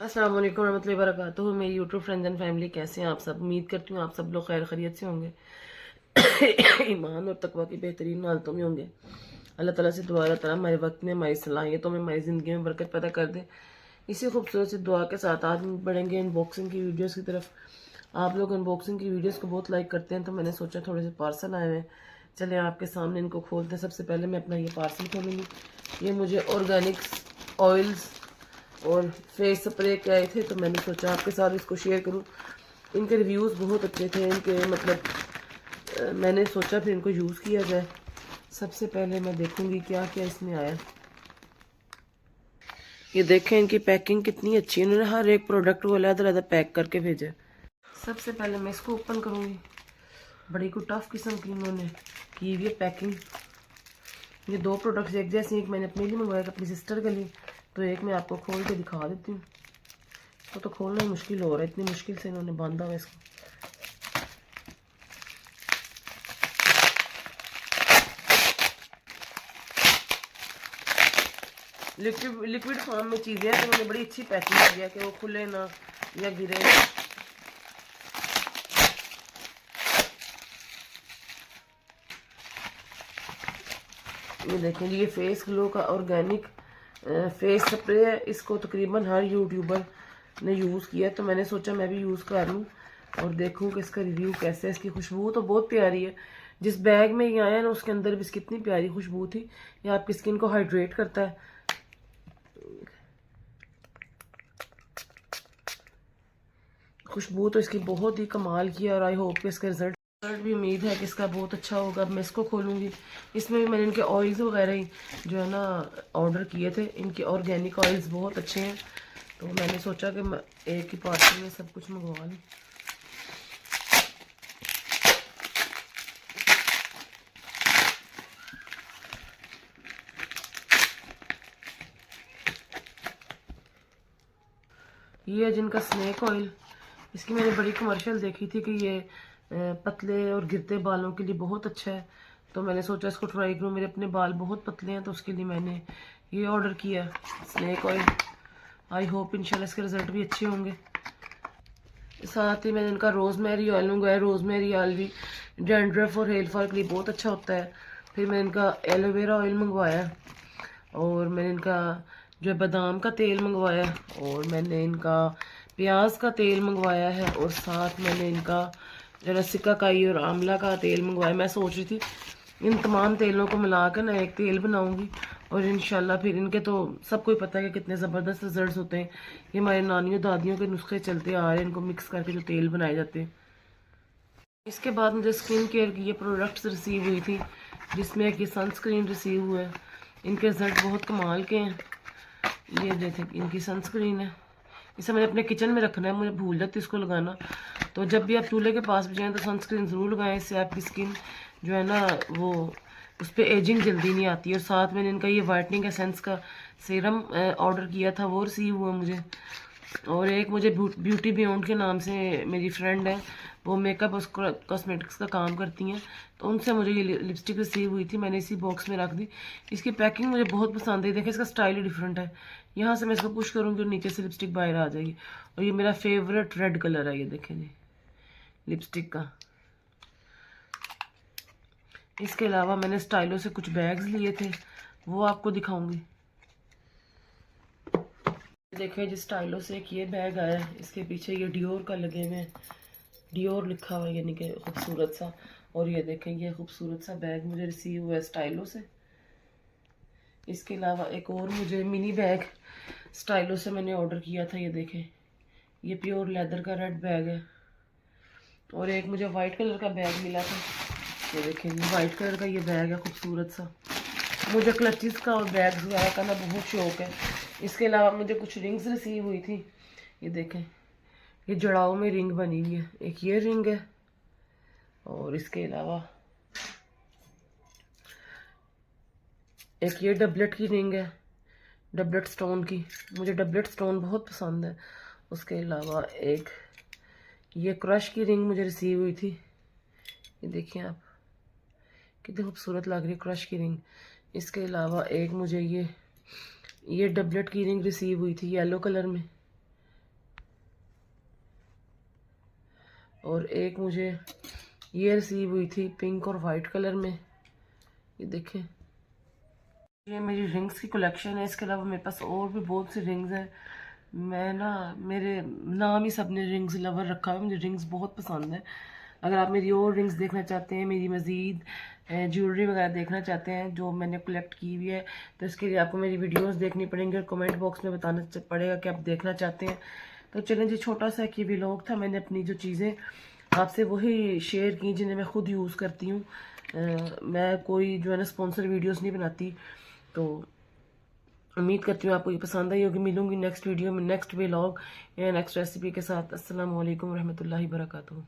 अस्सलाम वालेकुम रहमतुल्लाहि व बरकातुहू। मेरी यूट्यूब फ्रेंड्स एंड फैमिली, कैसे हैं आप सब? उम्मीद करती हूँ आप सब लोग खैर खैरियत से होंगे। ईमान और तकवा की बेहतरीन हालतों में होंगे। अल्लाह ताला से दुआ, अल्लाह ताला हमारे वक्त में, हमारी सलाहियतों में, हमारी ज़िंदगी में बरकत पैदा कर दे। इसी खूबसूरत सी दुआ के साथ आज हम बढ़ेंगे अनबॉक्सिंग की वीडियोस की तरफ। आप लोग अनबॉक्सिंग की वीडियोस को बहुत लाइक करते हैं, तो मैंने सोचा थोड़े से पार्सल आए हैं, चले आपके सामने इनको खोलते हैं। सबसे पहले मैं अपना ये पार्सल खोलूँगी। ये मुझे ऑर्गेनिक्स ऑयल्स और फेस स्प्रे के आए थे, तो मैंने सोचा आपके साथ इसको शेयर करूं। इनके रिव्यूज़ बहुत अच्छे थे, इनके मतलब मैंने सोचा फिर इनको यूज़ किया जाए। सबसे पहले मैं देखूंगी क्या क्या इसमें आया। ये देखें इनकी पैकिंग कितनी अच्छी है, इन्होंने हर एक प्रोडक्ट को अलग-अलग पैक करके भेजा। सबसे पहले मैं इसको ओपन करूंगी। बड़ी को टफ किस्म की इन्होंने की हुई है पैकिंग। ये दो प्रोडक्ट्स एक जैसे, एक मैंने अपने लिए मंगवाया, अपनी सिस्टर के लिए, तो एक मैं आपको खोल के दिखा देती हूँ। तो खोलना ही मुश्किल हो रहा है, इतनी मुश्किल से इन्होंने बांधा हुआ इसको। लिक्विड फॉर्म में चीज़ें हैं, तो उन्होंने बड़ी अच्छी पैकिंग की है कि वो खुले ना या गिरे। ये देखें, ये फेस ग्लो का ऑर्गेनिक फेस स्प्रे है। इसको तकरीबन हर यूट्यूबर ने यूज़ किया, तो मैंने सोचा मैं भी यूज़ कर लूँ और देखूँ कि इसका रिव्यू कैसे है। इसकी खुशबू तो बहुत प्यारी है। जिस बैग में ये आया ना, उसके अंदर भी कितनी प्यारी खुशबू थी। ये आपकी स्किन को हाइड्रेट करता है। खुशबू तो इसकी बहुत ही कमाल की है, और आई होप कि इसका रिजल्ट भी उम्मीद है कि इसका बहुत अच्छा होगा। अब मैं इसको खोलूँगी। इसमें भी मैंने इनके ऑयल्स वगैरह ही जो है ना ऑर्डर किए थे। इनके ऑर्गेनिक ऑयल्स बहुत अच्छे हैं, तो मैंने सोचा कि मैं एक ही पार्सल में सब कुछ मंगवा लूँ। ये है जिनका स्नेक ऑयल। इसकी मैंने बड़ी कमर्शियल देखी थी कि ये पतले और गिरते बालों के लिए बहुत अच्छा है, तो मैंने सोचा इसको ट्राई करूँ। मेरे अपने बाल बहुत पतले हैं, तो उसके लिए मैंने ये ऑर्डर किया स्नेक ऑयल। आई होप इंशाल्लाह इसके रिजल्ट भी अच्छे होंगे। साथ ही मैंने इनका रोज़मेरी ऑयल मंगवाया। रोज़मेरी ऑयल भी डैंड्रफ और हेयर फॉल के लिए बहुत अच्छा होता है। फिर मैंने इनका एलोवेरा ऑयल मंगवाया, और मैंने इनका जो बादाम का तेल मंगवाया, और मैंने इनका प्याज का तेल मंगवाया है, और साथ मैंने इनका जरा सिकाकाई और आंवला का तेल मंगवाया। मैं सोच रही थी इन तमाम तेलों को मिलाकर ना एक तेल बनाऊंगी, और इंशाल्लाह फिर इनके तो सबको ही पता है कि कितने ज़बरदस्त रिजल्ट्स होते हैं। ये हमारे नानियों दादियों के नुस्खे चलते आ रहे हैं, इनको मिक्स करके जो तेल बनाए जाते हैं। इसके बाद मुझे स्किन केयर की ये प्रोडक्ट्स रिसीव हुई थी, जिसमें एक ये सनस्क्रीन रिसीव हुआ है। इनके रिजल्ट बहुत कमाल के हैं। ये देखें, इनकी सनस्क्रीन है। इसे मैंने अपने किचन में रखना है, मुझे भूल जाती इसको लगाना। तो जब भी आप चूल्हे के पास भी जाएँ तो सनस्क्रीन ज़रूर लगाएं, इससे आपकी स्किन जो है ना वो उस पर एजिंग जल्दी नहीं आती। और साथ मैंने इनका ये वाइटनिंग एसेंस का सीरम ऑर्डर किया था, वो रिसीव हुआ मुझे। और एक मुझे ब्यूटी बियॉन्ड के नाम से मेरी फ्रेंड है, वो मेकअप और कॉस्मेटिक्स का काम करती हैं, तो उनसे मुझे ये लिपस्टिक रिसीव हुई थी। मैंने इसी बॉक्स में रख दी। इसकी पैकिंग मुझे बहुत पसंद आई। देखिए इसका स्टाइल ही डिफरेंट है। यहाँ से मैं इसको पुश करूँगी और नीचे से लिपस्टिक बाहर आ जाएगी। और ये मेरा फेवरेट रेड कलर है, ये देखें जी लिपस्टिक का। इसके अलावा मैंने स्टाइलो से कुछ बैग्स लिए थे, वो आपको दिखाऊंगी। देखिए जिस स्टाइलो से एक ये बैग आया है, इसके पीछे ये डियोर का लगे हुए हैं, डियोर लिखा हुआ है, यानी कि खूबसूरत सा। और ये देखें ये खूबसूरत सा बैग मुझे रिसीव हुआ है स्टाइलो से। इसके अलावा एक और मुझे मिनी बैग स्टाइलो से मैंने ऑर्डर किया था। ये देखें ये प्योर लेदर का रेड बैग है। और एक मुझे वाइट कलर का बैग मिला था। ये देखें वाइट कलर का ये बैग है खूबसूरत सा। मुझे क्लचेस का और बैग्स वगैरह का ना बहुत शौक है। इसके अलावा मुझे कुछ रिंग्स रिसीव हुई थी। ये देखें ये जड़ाओं में रिंग बनी हुई है। एक ये रिंग है, और इसके अलावा एक ये डबलेट की रिंग है, डबलेट स्टोन की। मुझे डबलेट स्टोन बहुत पसंद है। उसके अलावा एक ये क्रश की रिंग मुझे रिसीव हुई थी। ये देखिए आप कितनी खूबसूरत लग रही है क्रश की रिंग। इसके अलावा एक मुझे ये डबलेट की रिंग रिसीव हुई थी येलो कलर में। और एक मुझे ये रिसीव हुई थी पिंक और वाइट कलर में, ये देखें। ये मेरी रिंग्स की कलेक्शन है। इसके अलावा मेरे पास और भी बहुत सी रिंग्स हैं। मैं ना, मेरे नाम ही सबने रिंग्स लवर रखा है, मुझे रिंग्स बहुत पसंद है। अगर आप मेरी और रिंग्स देखना चाहते हैं, मेरी मज़ीद ज्वेलरी वगैरह देखना चाहते हैं जो मैंने कलेक्ट की हुई है, तो इसके लिए आपको मेरी वीडियोस देखनी पड़ेंगी और कमेंट बॉक्स में बताना पड़ेगा कि आप देखना चाहते हैं। तो चलें जी, छोटा सा एक ये व्लॉग था। मैंने अपनी जो चीज़ें आपसे वही शेयर की जिन्हें मैं खुद यूज़ करती हूँ। मैं कोई जो है ना स्पॉन्सर वीडियोस नहीं बनाती। तो उम्मीद करती हूँ आपको ये पसंद आई होगी। मिलूंगी नेक्स्ट वीडियो में, नेक्स्ट व्लॉग या नेक्स्ट रेसिपी के साथ। अस्सलाम वालेकुम रहमतुल्लाहि व बरकातुहू।